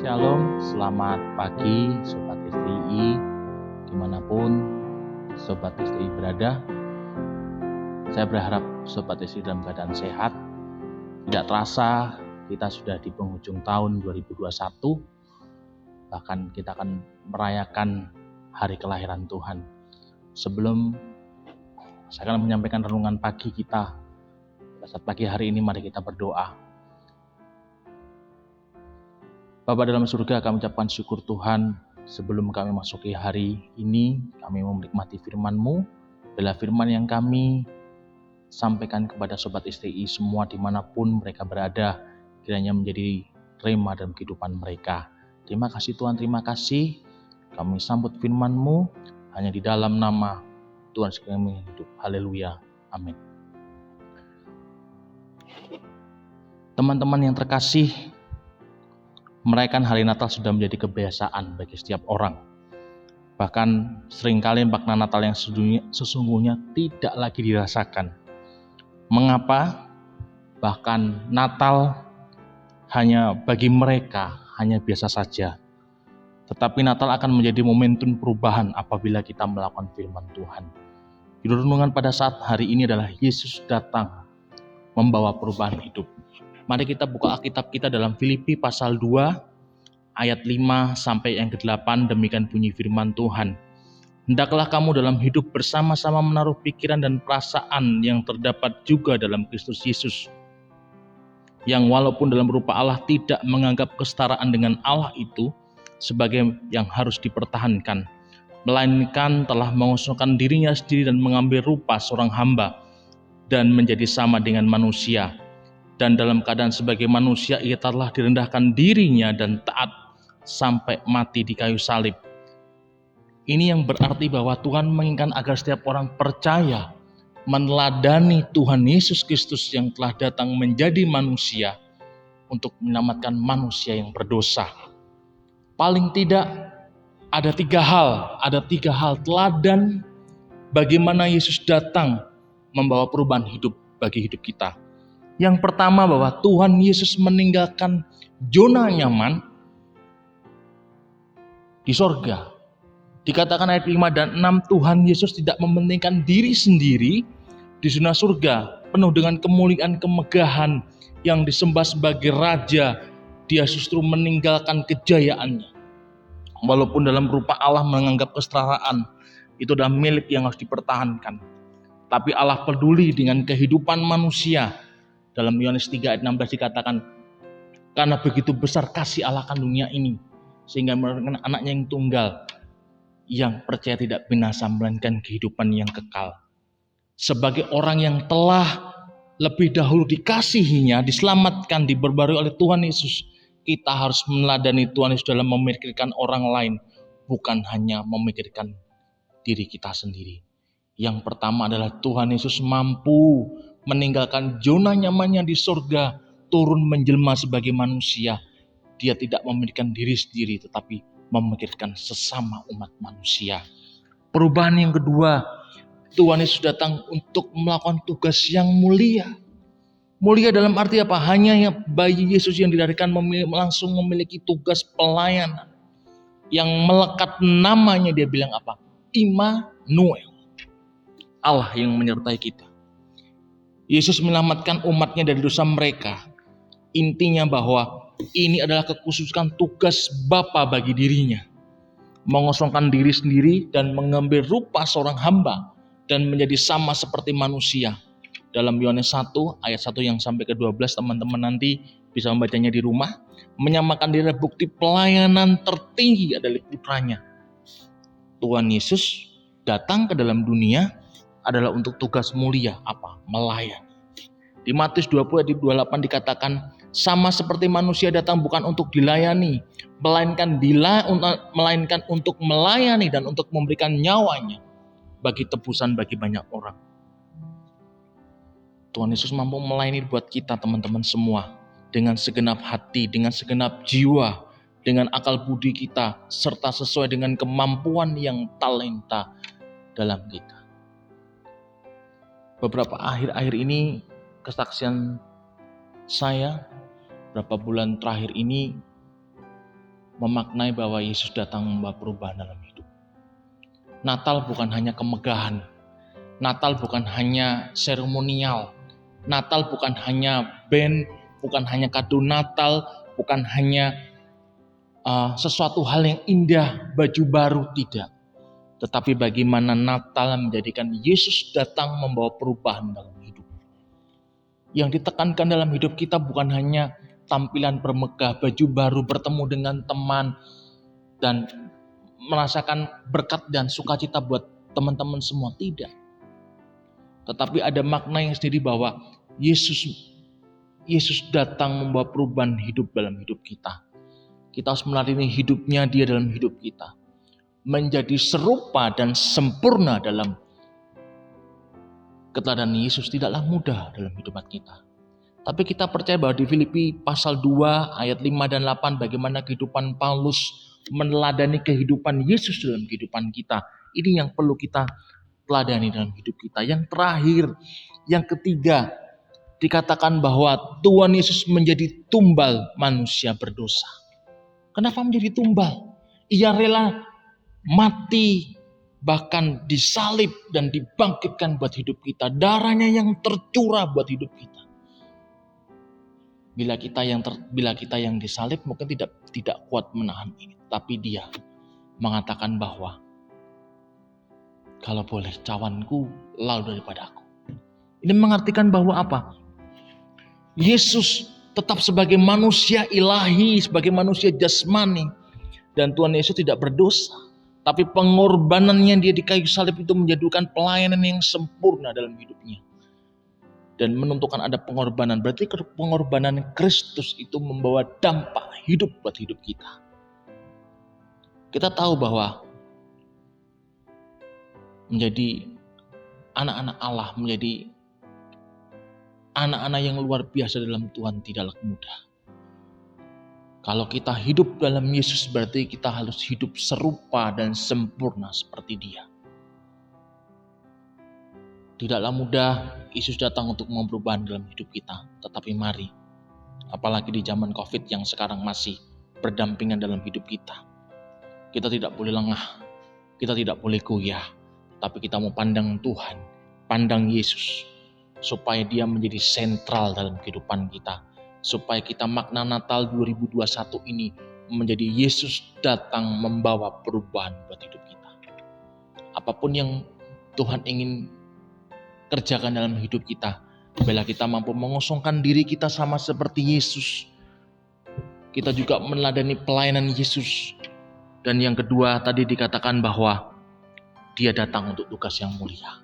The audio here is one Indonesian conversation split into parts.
Shalom, selamat pagi Sobat STI, dimanapun Sobat STI berada. Saya berharap Sobat STI dalam keadaan sehat. Tidak terasa kita sudah di penghujung tahun 2021. Bahkan kita akan merayakan hari kelahiran Tuhan. Sebelum saya akan menyampaikan renungan pagi kita, pada saat pagi hari ini mari kita berdoa. Bapa dalam surga, kami ucapkan syukur Tuhan sebelum kami masuki hari ini, kami menikmati firman-Mu. Bila firman yang kami sampaikan kepada Sobat STI semua dimanapun mereka berada, kiranya menjadi rema dalam kehidupan mereka. Terima kasih Tuhan, terima kasih. Kami sambut firman-Mu hanya di dalam nama Tuhan kami hidup. Haleluya. Amin. Teman-teman yang terkasih, merayakan hari Natal sudah menjadi kebiasaan bagi setiap orang. Bahkan seringkali makna Natal yang sesungguhnya tidak lagi dirasakan. Mengapa? Bahkan Natal hanya bagi mereka hanya biasa saja. Tetapi Natal akan menjadi momentum perubahan apabila kita melakukan firman Tuhan. Judul renungan pada saat hari ini adalah Yesus datang membawa perubahan hidup. Mari kita buka Alkitab kita dalam Filipi pasal 2 ayat 5 sampai yang ke-8, demikian bunyi firman Tuhan. Hendaklah kamu dalam hidup bersama-sama menaruh pikiran dan perasaan yang terdapat juga dalam Kristus Yesus, yang walaupun dalam rupa Allah tidak menganggap kesetaraan dengan Allah itu sebagai yang harus dipertahankan, melainkan telah mengosongkan dirinya sendiri dan mengambil rupa seorang hamba dan menjadi sama dengan manusia. Dan dalam keadaan sebagai manusia ia telah direndahkan dirinya dan taat sampai mati di kayu salib. Ini yang berarti bahwa Tuhan menginginkan agar setiap orang percaya meneladani Tuhan Yesus Kristus yang telah datang menjadi manusia untuk menyelamatkan manusia yang berdosa. Paling tidak ada tiga hal teladan bagaimana Yesus datang membawa perubahan hidup bagi hidup kita. Yang pertama, bahwa Tuhan Yesus meninggalkan zona nyaman di sorga. Dikatakan ayat 5 dan 6, Tuhan Yesus tidak mementingkan diri sendiri di zona surga, penuh dengan kemuliaan kemegahan yang disembah sebagai raja. Dia justru meninggalkan kejayaannya. Walaupun dalam rupa Allah menganggap kesetaraan itu adalah milik yang harus dipertahankan. Tapi Allah peduli dengan kehidupan manusia. Dalam Yohanes 3 ayat 16 dikatakan, karena begitu besar kasih Allah akan dunia ini, sehingga memberikan anaknya yang tunggal, yang percaya tidak binasa, melainkan kehidupan yang kekal. Sebagai orang yang telah lebih dahulu dikasihinya, diselamatkan, diperbarui oleh Tuhan Yesus, kita harus meneladani Tuhan Yesus dalam memikirkan orang lain, bukan hanya memikirkan diri kita sendiri. Yang pertama adalah Tuhan Yesus mampu meninggalkan zona nyamannya di surga, turun menjelma sebagai manusia. Dia tidak memikirkan diri sendiri, tetapi memikirkan sesama umat manusia. Perubahan yang kedua, Tuhan Yesus datang untuk melakukan tugas yang mulia. Mulia dalam arti apa? Hanya bayi Yesus yang dilahirkan langsung memiliki tugas pelayanan. Yang melekat namanya, dia bilang apa? Immanuel. Allah yang menyertai kita. Yesus menyelamatkan umatnya dari dosa mereka. Intinya bahwa ini adalah kekhususan tugas Bapa bagi dirinya. Mengosongkan diri sendiri dan mengambil rupa seorang hamba dan menjadi sama seperti manusia. Dalam Yohanes 1 ayat 1 yang sampai ke-12, teman-teman nanti bisa membacanya di rumah. Menyamakan diri bukti pelayanan tertinggi adalah putranya. Tuhan Yesus datang ke dalam dunia adalah untuk tugas mulia, apa? Melayani. Di Matius 20 ayat 28 dikatakan, sama seperti manusia datang bukan untuk dilayani, melainkan untuk melayani dan untuk memberikan nyawanya bagi tebusan bagi banyak orang. Tuhan Yesus mampu melayani buat kita, teman-teman semua, dengan segenap hati, dengan segenap jiwa, dengan akal budi kita, serta sesuai dengan kemampuan yang talenta dalam kita. Beberapa akhir-akhir ini kesaksian saya, beberapa bulan terakhir ini memaknai bahwa Yesus datang membawa perubahan dalam hidup. Natal bukan hanya kemegahan, Natal bukan hanya seremonial, Natal bukan hanya band, bukan hanya kado Natal, bukan hanya sesuatu hal yang indah, baju baru, tidak. Tetapi bagaimana Natal menjadikan Yesus datang membawa perubahan dalam hidup. Yang ditekankan dalam hidup kita bukan hanya tampilan bermegah, baju baru, bertemu dengan teman, dan merasakan berkat dan sukacita buat teman-teman semua. Tidak. Tetapi ada makna yang sendiri bahwa Yesus datang membawa perubahan hidup dalam hidup kita. Kita harus meladeni hidupnya Dia dalam hidup kita. Menjadi serupa dan sempurna dalam keteladanan Yesus tidaklah mudah dalam hidup kita. Tapi kita percaya bahwa di Filipi pasal 2 ayat 5 dan 8 bagaimana kehidupan Paulus meneladani kehidupan Yesus dalam kehidupan kita. Ini yang perlu kita teladani dalam hidup kita. Yang terakhir, yang ketiga, dikatakan bahwa Tuhan Yesus menjadi tumbal manusia berdosa. Kenapa menjadi tumbal? Ia rela mati, bahkan disalib dan dibangkitkan buat hidup kita. Darahnya yang tercurah buat hidup kita. Bila kita yang disalib mungkin tidak kuat menahan ini. Tapi Dia mengatakan bahwa kalau boleh cawanku lalu daripada aku. Ini mengartikan bahwa apa? Yesus tetap sebagai manusia ilahi, sebagai manusia jasmani. Dan Tuhan Yesus tidak berdosa. Tapi pengorbanannya Dia di kayu salib itu menjadikan pelayanan yang sempurna dalam hidupnya. Dan menentukan ada pengorbanan. Berarti pengorbanan Kristus itu membawa dampak hidup buat hidup kita. Kita tahu bahwa menjadi anak-anak Allah, menjadi anak-anak yang luar biasa dalam Tuhan tidaklah mudah. Kalau kita hidup dalam Yesus berarti kita harus hidup serupa dan sempurna seperti Dia. Tidaklah mudah Yesus datang untuk memperubah dalam hidup kita. Tetapi mari, apalagi di zaman COVID yang sekarang masih berdampingan dalam hidup kita. Kita tidak boleh lengah, kita tidak boleh goyah. Tapi kita mau pandang Tuhan, pandang Yesus. Supaya Dia menjadi sentral dalam kehidupan kita. Supaya kita makna Natal 2021 ini menjadi Yesus datang membawa perubahan buat hidup kita. Apapun yang Tuhan ingin kerjakan dalam hidup kita, bila kita mampu mengosongkan diri kita sama seperti Yesus, kita juga meneladani pelayanan Yesus. Dan yang kedua tadi dikatakan bahwa Dia datang untuk tugas yang mulia.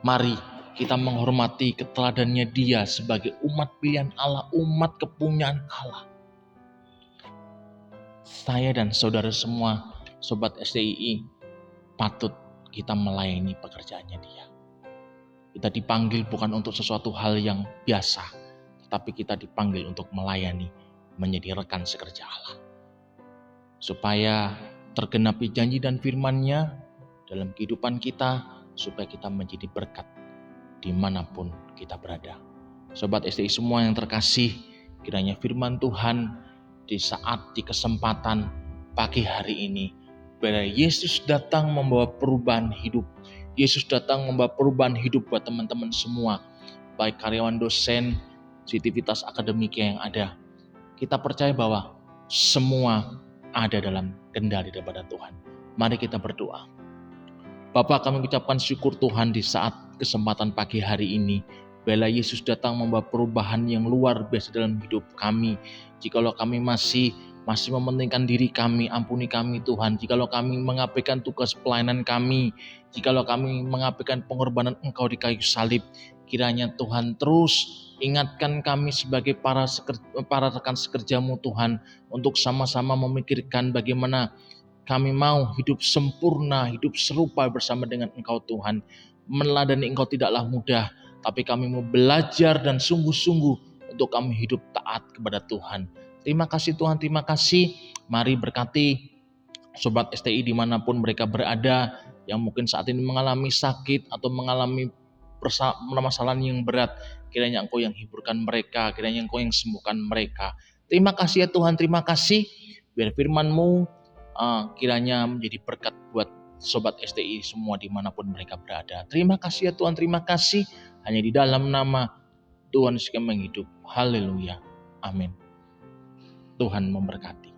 Mari kita menghormati keteladannya Dia sebagai umat pilihan Allah, umat kepunyaan Allah. Saya dan saudara semua, Sobat STII, patut kita melayani pekerjaannya Dia. Kita dipanggil bukan untuk sesuatu hal yang biasa, tetapi kita dipanggil untuk melayani, menjadi rekan sekerja Allah. Supaya tergenapi janji dan firman-Nya dalam kehidupan kita, supaya kita menjadi berkat dimanapun kita berada. Sobat STI semua yang terkasih, kiranya firman Tuhan di kesempatan pagi hari ini, bila Yesus datang membawa perubahan hidup. Yesus datang membawa perubahan hidup buat teman-teman semua, baik karyawan, dosen, sivitas akademika yang ada. Kita percaya bahwa semua ada dalam kendali daripada Tuhan. Mari kita berdoa. Bapa, kami ucapkan syukur Tuhan di saat kesempatan pagi hari ini. Bila Yesus datang membawa perubahan yang luar biasa dalam hidup kami. Jikalau kami masih mementingkan diri kami, ampuni kami Tuhan. Jikalau kami mengabaikan tugas pelayanan kami, jikalau kami mengabaikan pengorbanan Engkau di kayu salib, kiranya Tuhan terus ingatkan kami sebagai para rekan sekerja-Mu Tuhan, untuk sama-sama memikirkan bagaimana kami mau hidup sempurna, hidup serupa bersama dengan Engkau Tuhan. Meneladani Engkau tidaklah mudah, tapi kami mau belajar dan sungguh-sungguh untuk kami hidup taat kepada Tuhan. Terima kasih Tuhan, terima kasih. Mari berkati Sobat STI dimanapun mereka berada, yang mungkin saat ini mengalami sakit atau mengalami permasalahan yang berat. Kiranya Engkau yang hiburkan mereka, kiranya Engkau yang sembuhkan mereka. Terima kasih ya Tuhan, terima kasih. Biar firman-Mu kiranya menjadi berkat buat Sobat STI semua dimanapun mereka berada. Terima kasih ya Tuhan, terima kasih. Hanya di dalam nama Tuhan Yesus kami hidup. Haleluya. Amin. Tuhan memberkati.